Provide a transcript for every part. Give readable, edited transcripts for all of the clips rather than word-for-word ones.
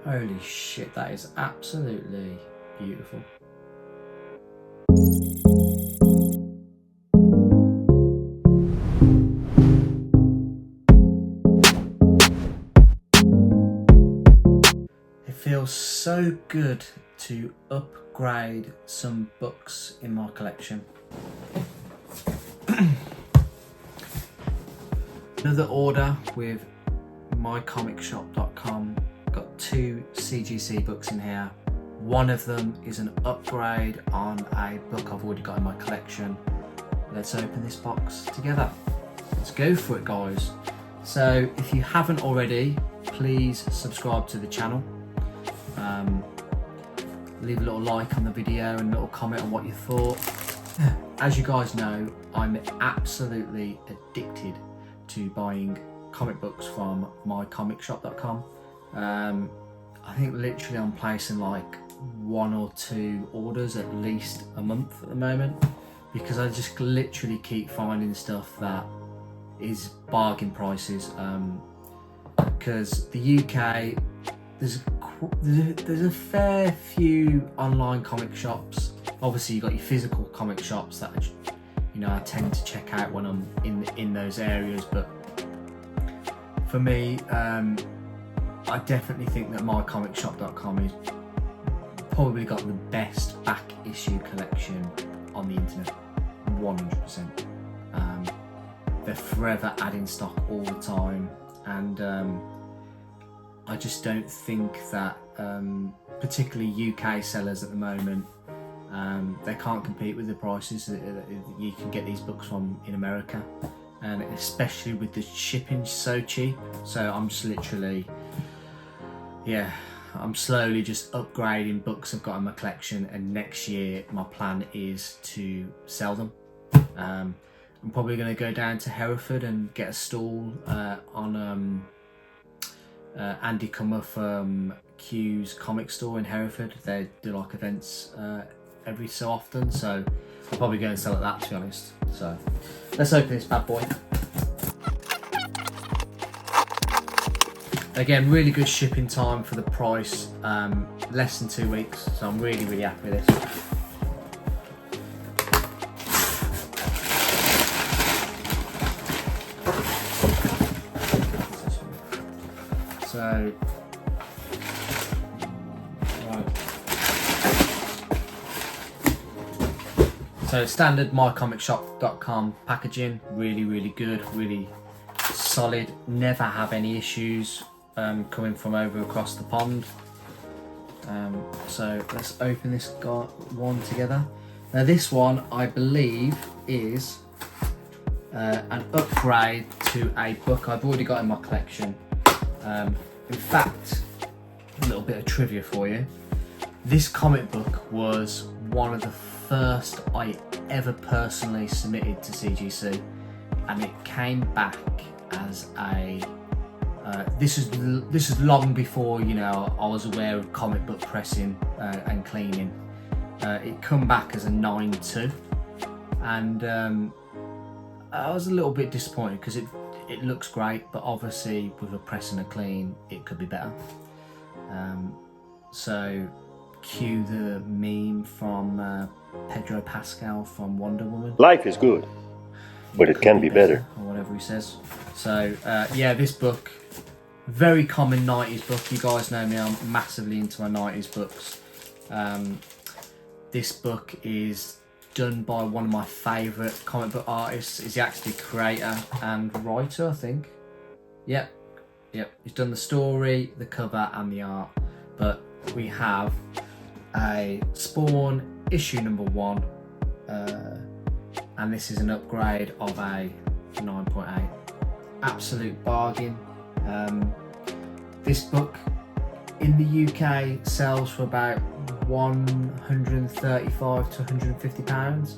Holy shit, that is absolutely beautiful. It feels so good to upgrade some books in my collection. Another order with mycomicshop.com. Got 2 CGC books in here. One of them is an upgrade on a book I've already got in my collection. Let's open this box together. Let's go for it, guys. So if you haven't already, please subscribe to the channel. Leave a little like on the video and a little comment on what you thought. As you guys know, I'm absolutely addicted to buying comic books from mycomicshop.com. I think literally I'm placing like 1 or 2 orders at least a month at the moment, because I just literally keep finding stuff that is bargain prices. Because the UK, there's a fair few online comic shops. Obviously you've got your physical comic shops that I tend to check out when I'm in those areas, but for me, I definitely think that mycomicshop.com is probably got the best back issue collection on the internet, 100%. They're forever adding stock all the time, and I just don't think that particularly UK sellers at the moment, they can't compete with the prices that you can get these books from in America, and especially with the shipping so cheap. So I'm just literally, I'm slowly just upgrading books I've got in my collection, and next year my plan is to sell them. I'm probably going to go down to Hereford and get a stall on Andy Cummer from Q's comic store in Hereford. They do like events every so often, so I'll probably go and sell at that, to be honest. So let's open this bad boy. Again, really good shipping time for the price, less than 2 weeks, so I'm really happy with this. So, right. So standard mycomicshop.com packaging, really good, really solid. Never have any issues coming from over across the pond. So let's open this one together. Now this one, I believe, is an upgrade to a book I've already got in my collection. In fact, a little bit of trivia for you. This comic book was one of the first I ever personally submitted to CGC, and it came back as a this is long before I was aware of comic book pressing and cleaning. It come back as a 9.2, and I was a little bit disappointed because it looks great, but obviously with a press and a clean it could be better. So cue the meme from Pedro Pascal from Wonder Woman. Life is good, but it can be better. Or whatever he says. So yeah, this book, very common 90s book. You guys know me, I'm massively into my 90s books. This book is done by one of my favourite comic book artists. He's actually creator and writer, I think. Yep. He's done the story, the cover and the art. But we have a Spawn issue number 1, and this is an upgrade of a 9.8. Absolute bargain. This book in the UK sells for about £135 to £150.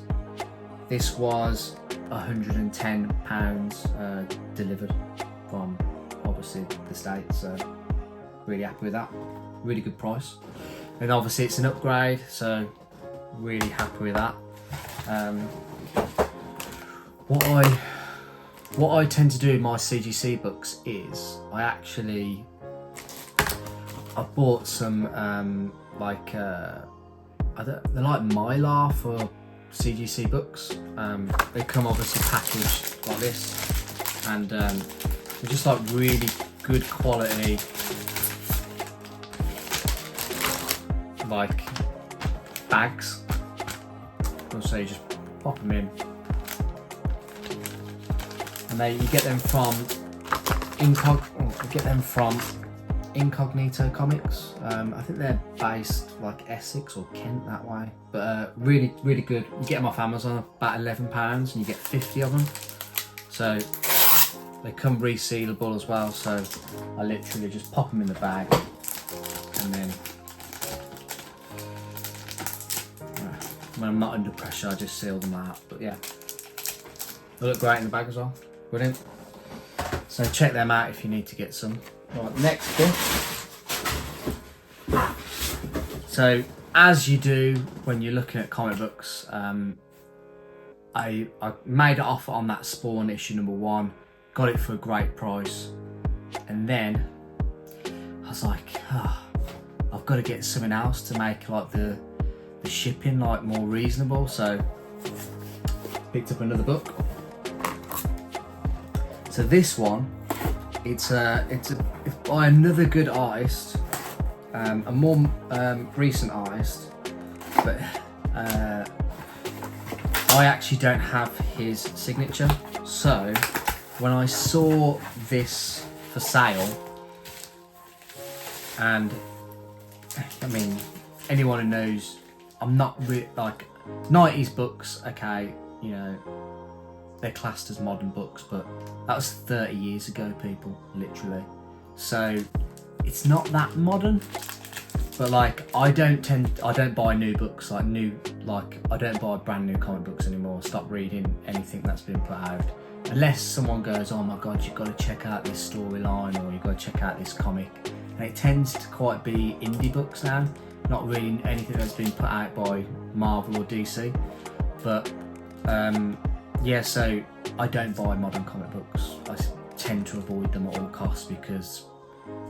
This was £110 delivered from obviously the States, so really happy with that. Really good price, and obviously it's an upgrade, so really happy with that. What I tend to do in my CGC books is I I bought some they're like Mylar for CGC books. They come obviously packaged like this, and they're just like really good quality, like bags. So you just pop them in, and you get them from Incognito Comics. I think they're based like Essex or Kent that way, but really good. You get them off Amazon, about £11, and you get 50 of them. So they come resealable as well. So I literally just pop them in the bag, and then when I'm not under pressure, I just seal them out. But yeah, they look great in the bag as well. Brilliant. So check them out if you need to get some. Right, next book. So as you do when you're looking at comic books, I made an offer on that Spawn issue #1, got it for a great price, and then I was like, I've got to get something else to make like the shipping like more reasonable. So picked up another book. So this one, it's by another good artist, a more recent artist, but I actually don't have his signature. So when I saw this for sale, and I mean, anyone who knows, I'm not like 90s books, okay, you know, they're classed as modern books, but that was 30 years ago, people, literally. So it's not that modern, but like I don't buy new books, I don't buy brand new comic books anymore. Stop reading anything that's been put out, unless someone goes, oh my god, you've got to check out this storyline, or you've got to check out this comic. And it tends to quite be indie books now, not really anything that's been put out by Marvel or DC. But yeah, so I don't buy modern comic books. I tend to avoid them at all costs, because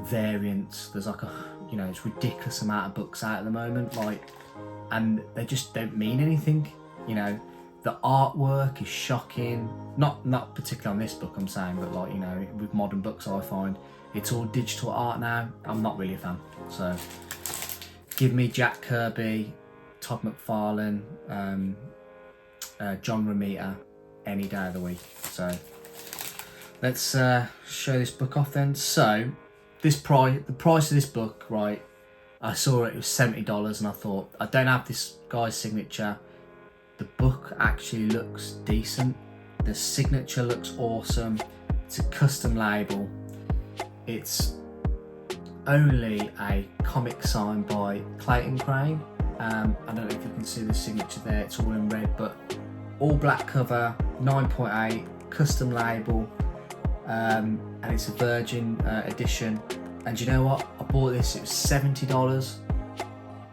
variants, there's like it's ridiculous amount of books out at the moment, like, and they just don't mean anything. You know, the artwork is shocking. Not particularly on this book, I'm saying, but like, you know, with modern books, I find it's all digital art now. I'm not really a fan. So give me Jack Kirby, Todd McFarlane, John Romita any day of the week. So let's show this book off then. So the price of this book, right, I saw it was $70, and I thought, I don't have this guy's signature. The book actually looks decent. The signature looks awesome. It's a custom label. It's only a comic signed by Clayton Crane. I don't know if you can see the signature there, it's all in red, but all black cover, 9.8, custom label, and it's a Virgin edition. And you know what? I bought this, it was $70,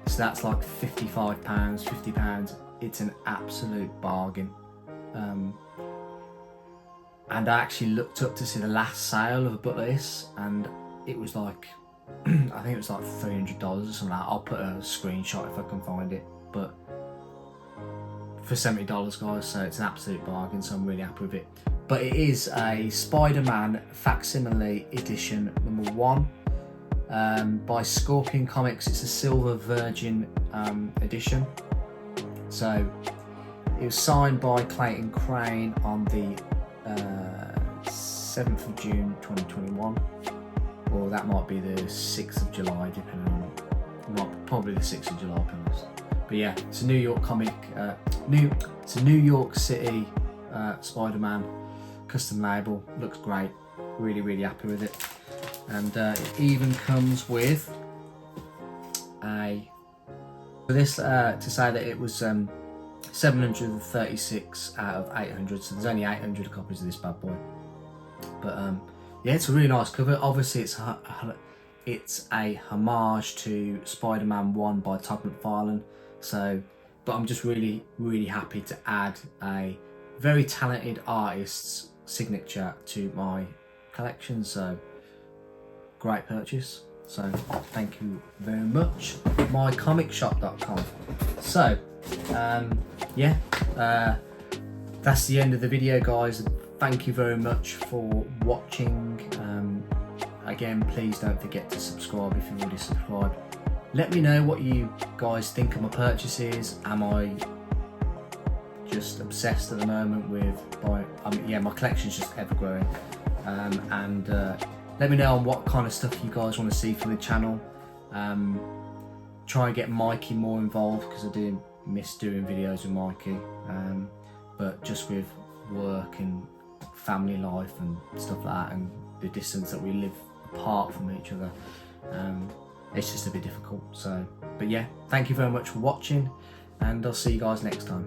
so that's like £55, £50. It's an absolute bargain. And I actually looked up to see the last sale of a book like this, and it was like, I think it was like $300 or something like that. I'll put a screenshot if I can find it, but for $70, guys, so it's an absolute bargain, so I'm really happy with it. But it is a Spider-Man facsimile edition #1 by Scorpion Comics. It's a silver Virgin edition. So it was signed by Clayton Crane on the 7th of June 2021, or that might be the 6th of July, depending on, probably the 6th of July, to be honest. But yeah, it's a New York comic, it's a New York City Spider-Man custom label. Looks great, really happy with it. And it even comes with to say that it was 736 out of 800, so there's only 800 copies of this bad boy. But yeah, it's a really nice cover. Obviously it's a homage to Spider-Man 1 by Todd McFarlane. So, but I'm just really happy to add a very talented artist's signature to my collection. So great purchase. So thank you very much. mycomicshop.com. So yeah, that's the end of the video, guys. Thank you very much for watching. Again, please don't forget to subscribe if you've already subscribed. Let me know what you guys think of my purchases. Am I just obsessed at the moment with yeah, my collection's just ever growing. And let me know on what kind of stuff you guys want to see from the channel. Try and get Mikey more involved, because I do miss doing videos with Mikey. But just with work and family life and stuff like that, and the distance that we live apart from each other, it's just a bit difficult. So, but yeah, thank you very much for watching, and I'll see you guys next time.